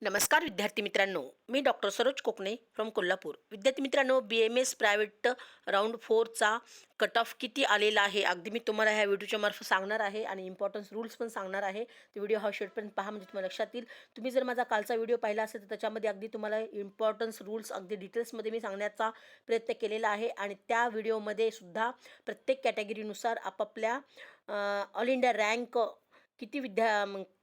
नमस्कार विद्यार्थी मित्रांनो, मी डॉक्टर सरोज कोकणे फ्रॉम कोल्हापूर. विद्यार्थी मित्रांनो, BMS प्रायव्हेट राऊंड 4चा कट ऑफ किती आलेला आहे अगदी मी तुम्हाला ह्या व्हिडिओच्या मार्फत सांगणार आहे आणि इम्पॉर्टन्स रूल्स पण सांगणार आहे. तो व्हिडिओ हा शेवटपर्यंत पहा म्हणजे तुम्हाला लक्षात येईल. तुम्ही जर माझा कालचा व्हिडिओ पाहिला असेल तर त्याच्यामध्ये अगदी तुम्हाला इम्पॉर्टन्स रूल्स अगदी डिटेल्समध्ये मी सांगण्याचा प्रयत्न केलेला आहे आणि त्या व्हिडिओमध्ये सुद्धा प्रत्येक कॅटेगरीनुसार आपापल्या ऑल इंडिया रँक किती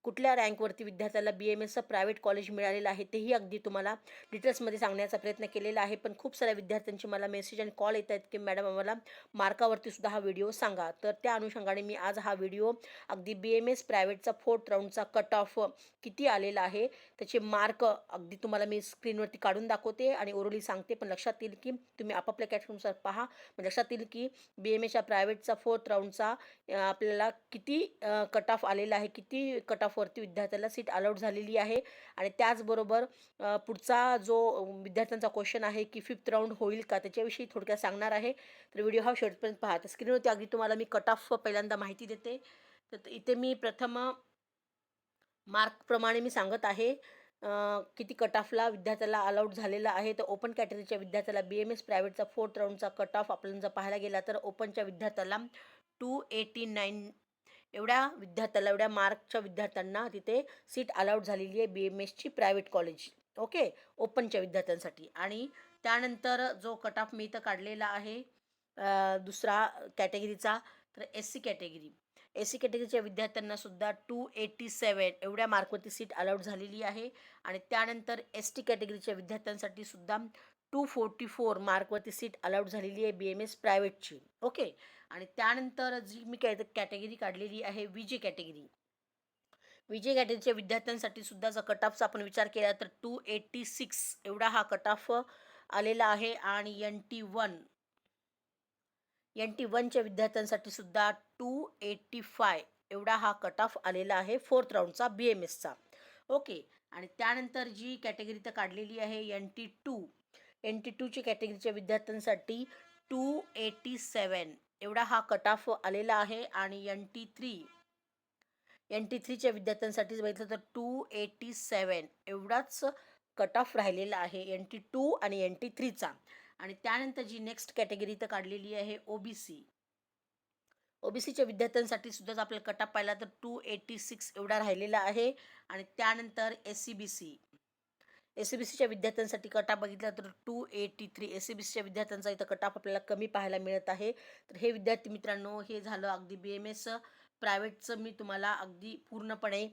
कुठल्या रँकवरती विद्यार्थ्याला BMSचं प्रायव्हेट कॉलेज मिळालेलं आहे तेही अगदी तुम्हाला डिटेल्समध्ये सांगण्याचा प्रयत्न केलेला आहे. पण खूप साऱ्या विद्यार्थ्यांची मला मेसेज आणि कॉल येत आहेत की मॅडम आम्हाला मार्कावरती सुद्धा हा व्हिडिओ सांगा. तर त्या अनुषंगाने मी आज हा व्हिडिओ अगदी BMS प्रायव्हेटचा 4th राऊंडचा कट ऑफ किती आलेला आहे त्याचे मार्क अगदी तुम्हाला मी स्क्रीनवरती काढून दाखवते आणि ओरली सांगते. पण लक्षात येईल की तुम्ही आपापल्या कॅटेगरीनुसार पहा. म्हणजे लक्षात येईल की BMSच्या प्रायव्हेटचा 4th राऊंडचा आपल्याला किती कट ऑफ आलेला आहे, किती कट ऑफवरती विद्यार्थ्याला सीट अलाउड झालेली आहे. आणि त्याचबरोबर पुढचा जो विद्यार्थ्यांचा क्वेश्चन आहे की 5th राऊंड होईल का त्याच्याविषयी थोडक्यात सांगणार आहे. तर व्हिडिओ हा शेवटपर्यंत पहा. तर स्क्रीनवरती अगदी तुम्हाला मी कट ऑफ पहिल्यांदा माहिती देते. तर इथे मी प्रथम मार्कप्रमाणे मी सांगत आहे किती कट ऑफला विद्यार्थ्याला अलाउड झालेला आहे. तर ओपन कॅटेगरीच्या विद्यार्थ्याला BMS प्रायव्हेटचा 4th राऊंडचा कट ऑफ आपण जर पाहायला गेला तर ओपनच्या विद्यार्थ्याला 289 एवढ्या मार्कच्या विद्यार्थ्यांना तिथे सीट अलाउड झालेली आहे BMSची प्रायव्हेट कॉलेज. ओके, ओपनच्या विद्यार्थ्यांसाठी. आणि त्यानंतर जो कट ऑफ मी इथं काढलेला आहे दुसरा कॅटेगरीचा तर SC कॅटेगरी. SC कॅटेगरीच्या विद्यार्थ्यांना सुद्धा 287 एवढ्या मार्कवरती सीट अलाउड झालेली आहे. आणि त्यानंतर ST कॅटेगरीच्या विद्यार्थ्यांसाठी सुद्धा 244 मार्कवरती सीट अलाउड झालेली आहे BMS प्रायव्हेटची. ओके. आणि त्यानंतर जी मी कॅटेगरी काढलेली आहे VJ कॅटेगरी. VJ कॅटेगरीच्या विद्यार्थ्यांसाठी सुद्धा जर कट ऑफचा आपण विचार केला तर 286 एवढा हा कट ऑफ आलेला आहे. आणि NT1च्या विद्यार्थ्यांसाठी सुद्धा 285 एवढा हा कट ऑफ आलेला आहे 4th राऊंडचा BMSचा. ओके. आणि त्यानंतर जी कॅटेगरी तर काढलेली आहे NT2ची कॅटेगरीच्या विद्यार्थ्यांसाठी 287 एवढा हा कट ऑफ आलेला आहे. आणि NT3च्या विद्यार्थ्यांसाठी बघितलं तर 287 एवढाच कट ऑफ राहिलेला आहे NT2 आणि NT3चा. आणि त्यानंतर जी नेक्स्ट कॅटेगरी तर काढलेली आहे ओबीसीच्या विद्यार्थ्यांसाठी सुद्धा आपल्याला कट ऑफ पाहिला तर 286 एवढा राहिलेला आहे. आणि त्यानंतर SCBCच्या विद्यार्थ्यांसाठी कट ऑफ बघितला तर 283 SCBCच्या विद्यार्थ्यांचा इथं कट ऑफ आपल्याला कमी पाहायला मिळत आहे. तर हे विद्यार्थी मित्रांनो हे झालं अगदी BMS प्रायव्हेटचं मी तुम्हाला अगदी पूर्णपणे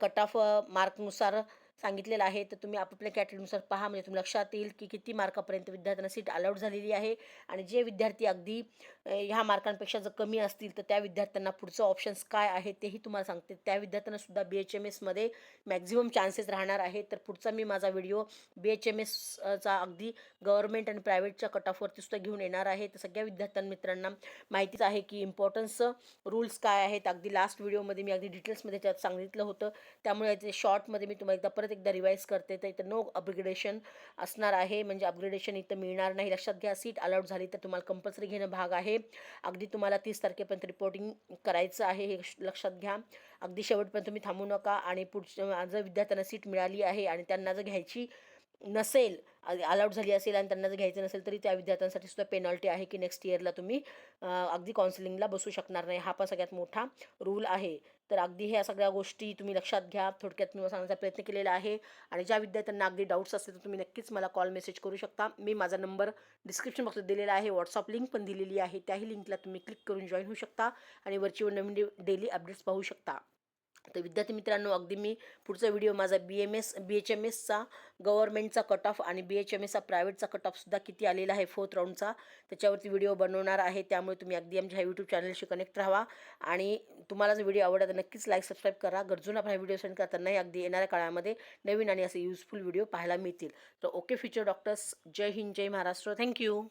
कट ऑफ मार्कनुसार सांगितलेलं आहे. तर तुम्ही आपापल्या कॅटेगरीनुसार पहा म्हणजे तुम्ही लक्षात येईल की किती मार्कापर्यंत विद्यार्थ्यांना सीट अलाउड झालेली आहे. आणि जे विद्यार्थी अगदी ह्या मार्कांपेक्षा जर कमी असतील तर त्या विद्यार्थ्यांना पुढचं ऑप्शन्स काय आहे तेही तुम्हाला सांगते. त्या विद्यार्थ्यांना सुद्धा BHMSमध्ये मॅक्झिमम चान्सेस राहणार आहे. तर पुढचा मी माझा व्हिडिओ BHMSचा अगदी गव्हर्नमेंट आणि प्रायव्हेटच्या कट ऑफवरती सुद्धा घेऊन येणार आहे. तर सगळ्या मित्रांना माहितीच आहे की इम्पॉर्टन्स रूल्स काय आहेत. अगदी लास्ट व्हिडिओमध्ये मी अगदी डिटेल्समध्ये त्यात सांगितलं होतं. त्यामुळे ते शॉर्टमध्ये मी तुम्हाला परत एकदा रिवाईज करते. तर इथं नो अपग्रेडेशन असणार आहे म्हणजे अपग्रेडेशन इथं मिळणार नाही. लक्षात घ्या, सीट अलाउड झाली तर तुम्हाला कंपल्सरी घेणं भाग आहे. अगदी तुम्हाला 30 तारखेपर्यंत रिपोर्टिंग करायचं आहे हे लक्षात घ्या. अगदी शेवटपर्यंत तुम्ही थांबू नका. आणि पुढच्या जर विद्यार्थ्यांना सीट मिळाली आहे आणि त्यांना जर घ्यायची नसेल अलाउड झाली असेल आणि त्यांना जर घ्यायचं नसेल तरी त्या विद्यार्थ्यांसाठी सुद्धा पेनल्टी आहे की नेक्स्ट इयरला तुम्ही अगदी काउन्सिलिंगला बसू शकणार नाही. हा पण सगळ्यात मोठा रूल आहे. तर अगदी ह्या सगळ्या गोष्टी तुम्ही लक्षात घ्या. थोडक्यात मी सांगण्याचा प्रयत्न केलेला आहे. आणि ज्या विद्यार्थ्यांना अगदी डाऊट्स असतील तर तुम्ही नक्कीच मला कॉल मेसेज करू शकता. मी माझा नंबर डिस्क्रिप्शन बॉक्समध्ये दिलेला आहे. व्हॉट्सअप लिंक पण दिलेली आहे. त्याही लिंकला तुम्ही क्लिक करून जॉईन होऊ शकता आणि वरची नवीन डेली अपडेट्स पाहू शकता. तर विद्यार्थी मित्रांनो अगदी मी पुढचा व्हिडिओ माझा BHMSचा गव्हर्नमेंटचा कट ऑफ आणि BHMSचा प्रायव्हेटचा कट ऑफसुद्धा किती आलेला आहे 4th राऊंडचा त्याच्यावरती व्हिडिओ बनवणार आहे. त्यामुळे तुम्ही अगदी आमच्या ह्या यूट्यूब चॅनलशी कनेक्ट राहा. आणि तुम्हाला जर व्हिडिओ आवडला तर नक्कीच लाईक सबस्क्राईब करा. गरजूंना आपला व्हिडिओ सेंड करतानाही अगदी येणाऱ्या काळामध्ये नवीन आणि असे युजफुल व्हिडिओ पाहायला मिळतील. तर ओके फ्युचर डॉक्टर्स, जय हिंद, जय महाराष्ट्र. थँक्यू.